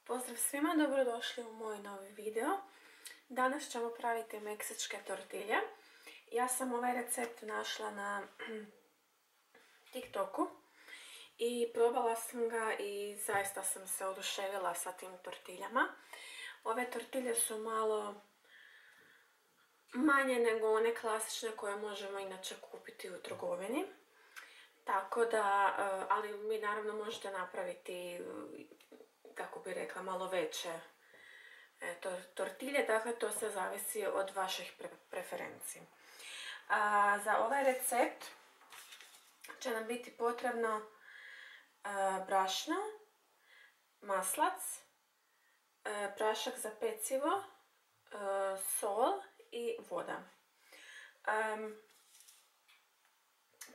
Pozdrav svima, dobrodošli u moj novi video. Danas ćemo praviti meksičke tortilje. Ja sam ovaj recept našla na TikToku i probala sam ga i zaista sam se oduševila sa tim tortiljama. Ove tortilje su malo manje nego one klasične koje možemo inače kupiti u trgovini. Tako da, ali vi naravno možete napraviti, kako bi rekla, malo veće tortilje, dakle to se zavisi od vaših preferenci. Za ovaj recept će nam biti potrebno brašno, maslac, prašak za pecivo, sol i voda.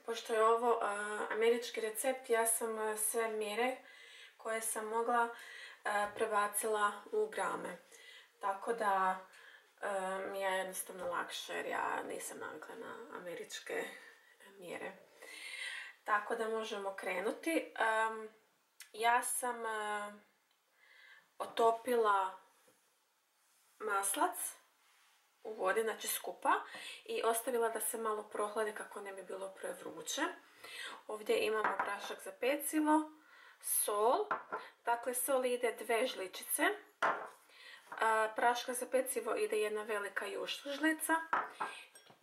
Pošto je ovo američki recept, ja sam sve mjere koje sam mogla prebacila u grame. Tako da mi je jednostavno lakše jer ja nisam navikla na američke mjere. Tako da možemo krenuti. Ja sam otopila maslac u vodi, znači skupa, i ostavila da se malo prohladi kako ne bi bilo prevruće. Ovdje imamo prašak za pecivo, sol, dakle sol ide 2 žličice, praška za pecivo ide 1 velika jušna žlica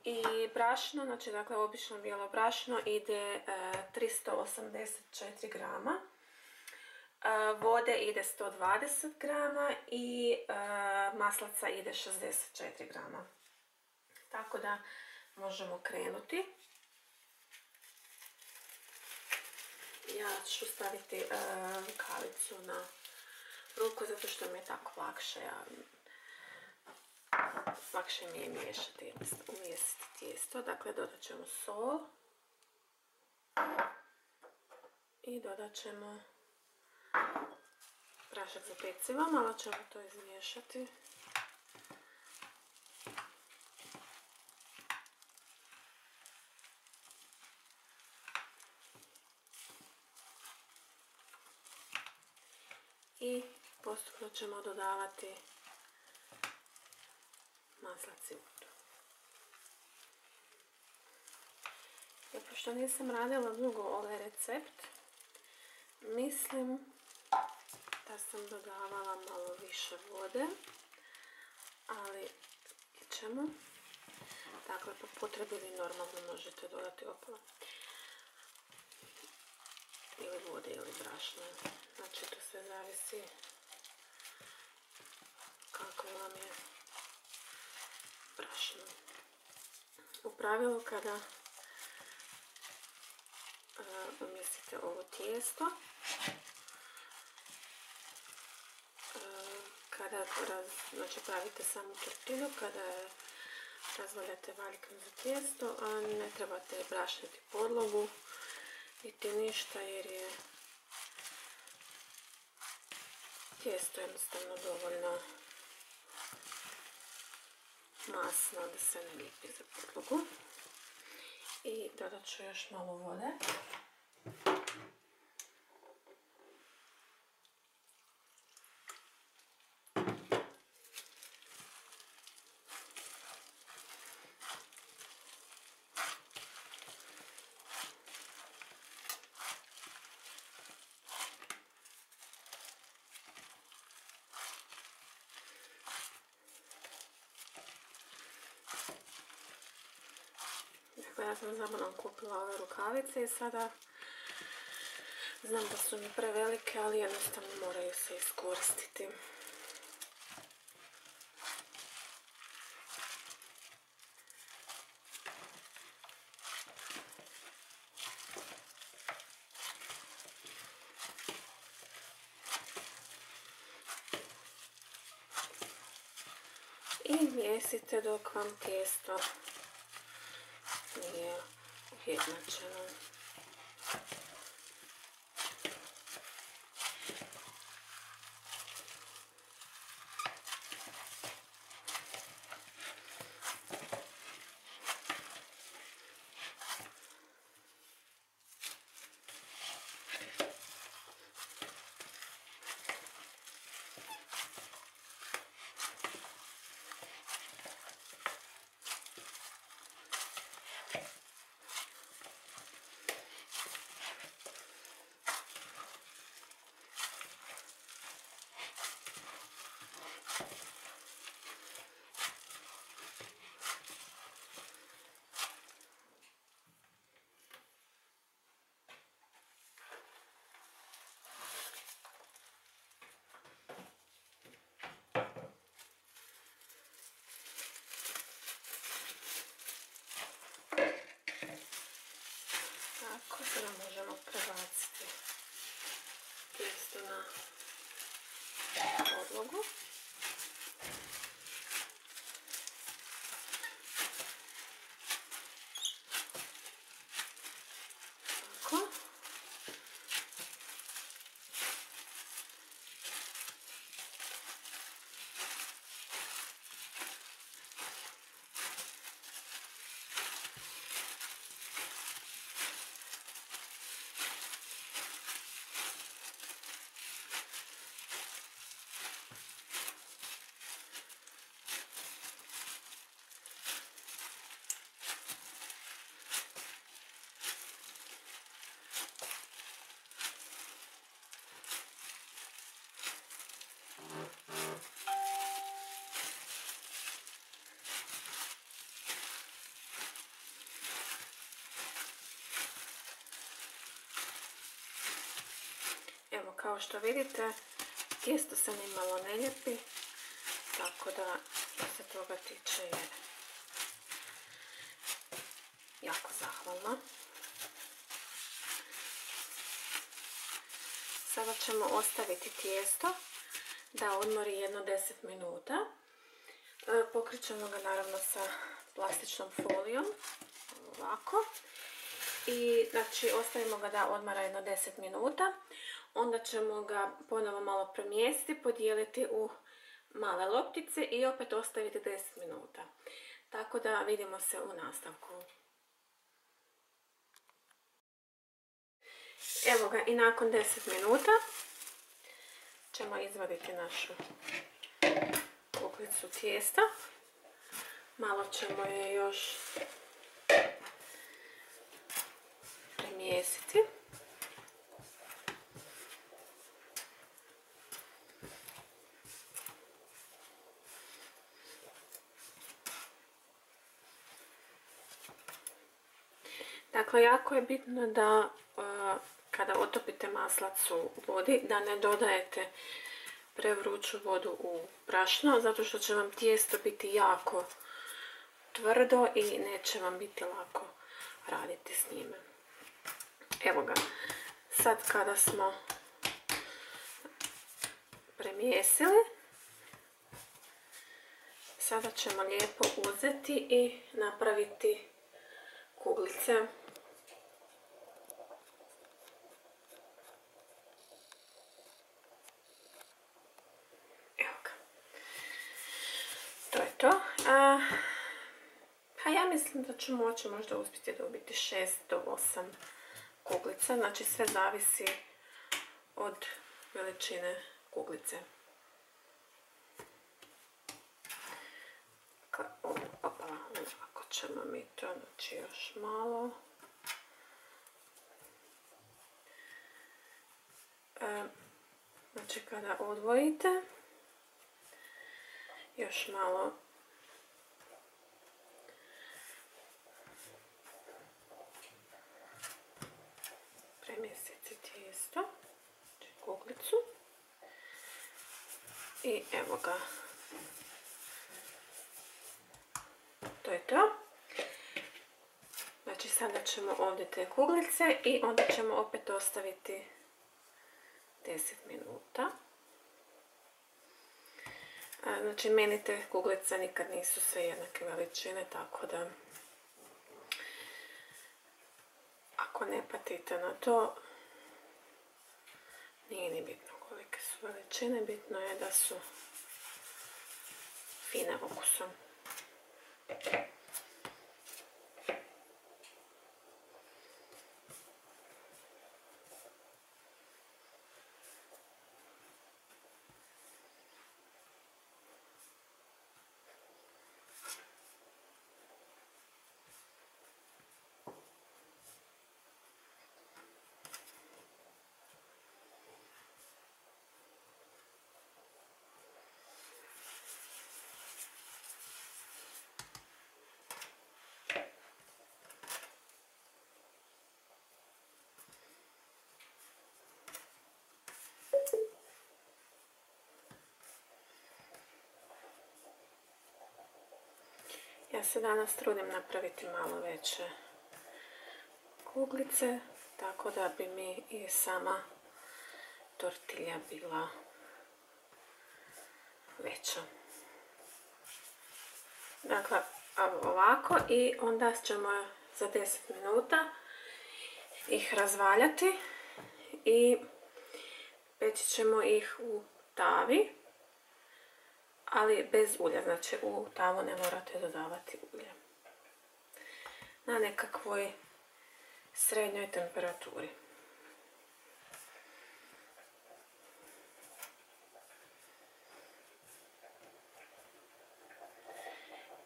i brašno, znači dakle obično bijelo brašno ide 384 grama. Vode ide 120 grama i maslaca ide 64 grama. Tako da možemo krenuti. Ja ću staviti rukavicu na ruku zato što mi je tako lakše. Lakše mi je umjesiti tijesto. Dakle, dodat ćemo sol i dodat ćemo prašak za pecivo, malo ćemo to izmiješati. I postupno ćemo dodavati maslac i vodu. Ja, pošto nisam radila dugo ovaj recept, mislim da sam dodavala malo više vode, ali vidjet ćemo. Dakle, po potrebi vi normalno možete dodati opola ili vode ili brašna. Znači, to sve zavisi kako vam je brašno. U pravilu, kada umjestite ovo tijesto, kada znači pravite samu tortilju, kada je razvaljate valjkom za tijesto, a ne trebate brašniti podlogu niti ništa jer je tijesto jednostavno dovoljno masno da se ne lijepi za podlogu. I dodat ću još malo vode. Ja sam zabranom kupila ove rukavice i sada znam da su mi prevelike, ali jednostavno moraju se iskoristiti. I mijesite dok vam tijesto nije ujednačeno. Sada možemo prebaciti tijesto na podlogu. Tako. Evo, kao što vidite, tijesto se nimalo ne lijepi, tako da što se toga tiče je jako zahvalna. Sada ćemo ostaviti tijesto da odmori jedno 10 minuta. Pokrit ćemo ga naravno sa plastičnom folijom, ovako. I znači ostavimo ga da odmara jedno 10 minuta. Onda ćemo ga ponovo malo premjestiti, podijeliti u male loptice i opet ostaviti 10 minuta. Tako da vidimo se u nastavku. Evo ga, i nakon 10 minuta ćemo izvaditi našu kuglicu tijesta. Malo ćemo je još premjestiti. Dakle, jako je bitno da kada otopite maslac u vodi, da ne dodajete prevruću vodu u brašno, zato što će vam tijesto biti jako tvrdo i neće vam biti lako raditi s njime. Evo ga, sad kada smo premjesili, sada ćemo lijepo uzeti i napraviti kuglice. Evo ga. To je to. Pa ja mislim da ću moći možda uspjeti dobiti 6 do 8 kuglica. Znači sve zavisi od veličine kuglice. Ovako ćemo mi to, znači još malo. Znači kada odvojite, još malo premjestite tijesto, znači kuglicu. I evo ga. To je to. Znači sada ćemo ovdje te kuglice i onda ćemo opet ostaviti 10 minuta. Znači meni te kuglice nikad nisu sve jednake veličine, tako da ako ne patite na to, nije ni bitno kolike su veličine, bitno je da su fine okusom. Ja se danas trudim napraviti malo veće kuglice, tako da bi mi i sama tortilja bila veća. Dakle, ovako i onda ćemo za 10 minuta ih razvaljati i peći ćemo ih u tavi, ali bez ulja, znači u tavu ne morate dodavati ulje. Na nekakvoj srednjoj temperaturi.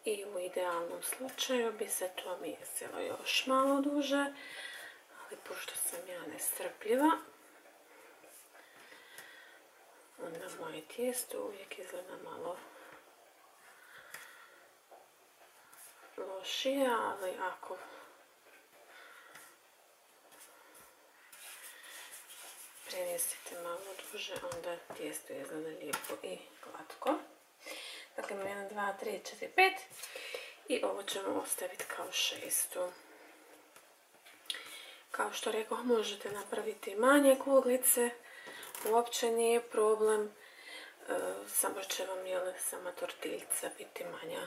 I u idealnom slučaju bi se to mjesilo još malo duže, ali pošto sam ja nestrpljiva, onda moje tijesto uvijek izgleda malo lošije, ali ako premjestite malo duže, onda tijesto izgleda lijepo i glatko. Dakle, imam 1, 2, 3, 4, 5 i ovo ćemo ostaviti kao 6. Kao što rekao, možete napraviti manje kuglice, uopće nije problem, samo će vam sama tortiljica biti manja.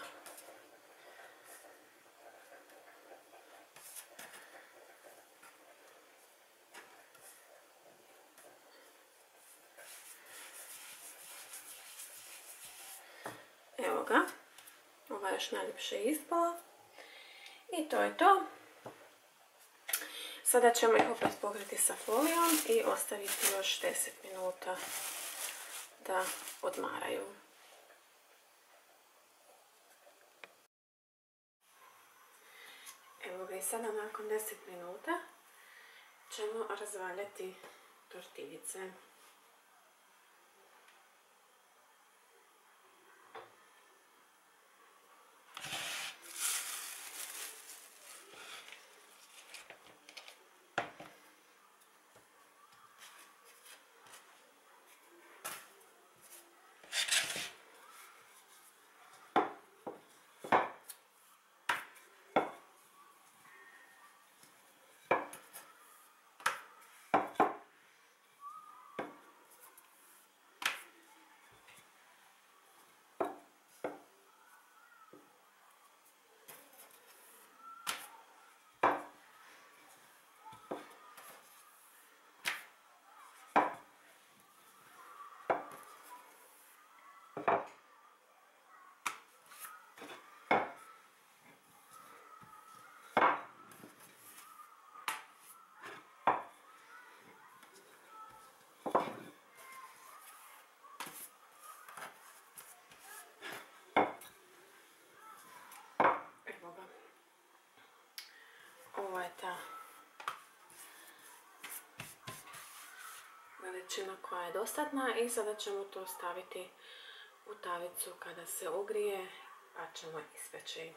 Evo ga, ova je još najljepše ispala i to je to. Sada ćemo ih opet pokriti sa folijom i ostaviti još 10 minuta da odmaraju. Evo ga i sada nakon 10 minuta ćemo razvaljati tortiljice. Ovo je ta veličina koja je dostatna i sada ćemo to staviti u tavicu kada se ugrije, pa ćemo ispeći.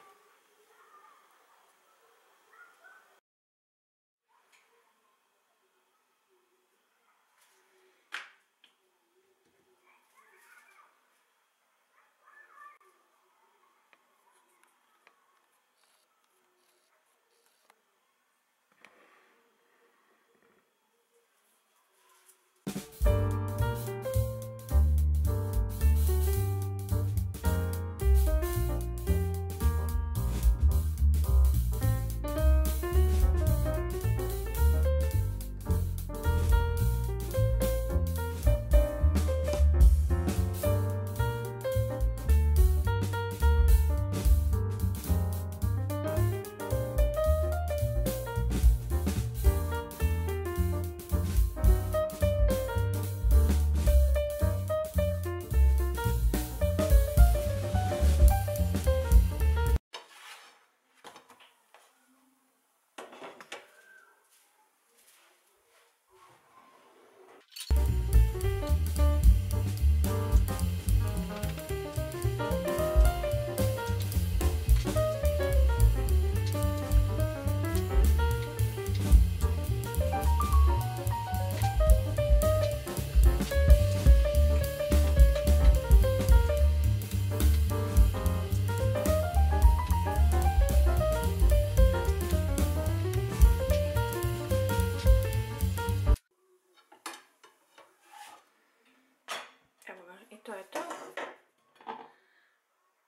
to je to.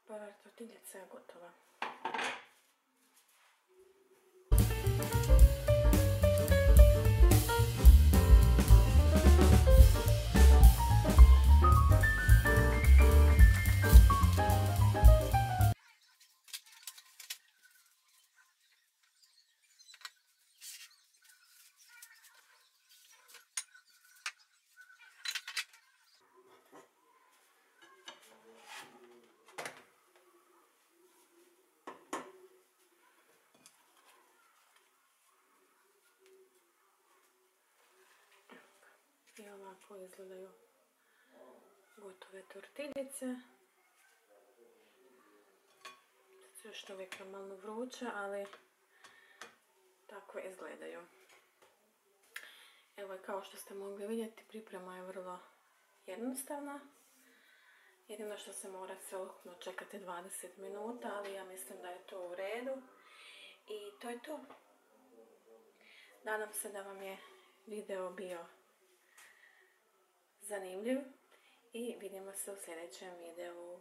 Prva tortiljica je gotova. I ovako izgledaju gotove tortiljice. Sad su još uvijek normalno vruće, ali tako izgledaju. Evo, kao što ste mogli vidjeti, priprema je vrlo jednostavna. Jedino što se mora celokupno čekati 20 minuta, ali ja mislim da je to u redu. I to je to. Nadam se da vam je video bio zanimljiv i vidimo se u sljedećem videu.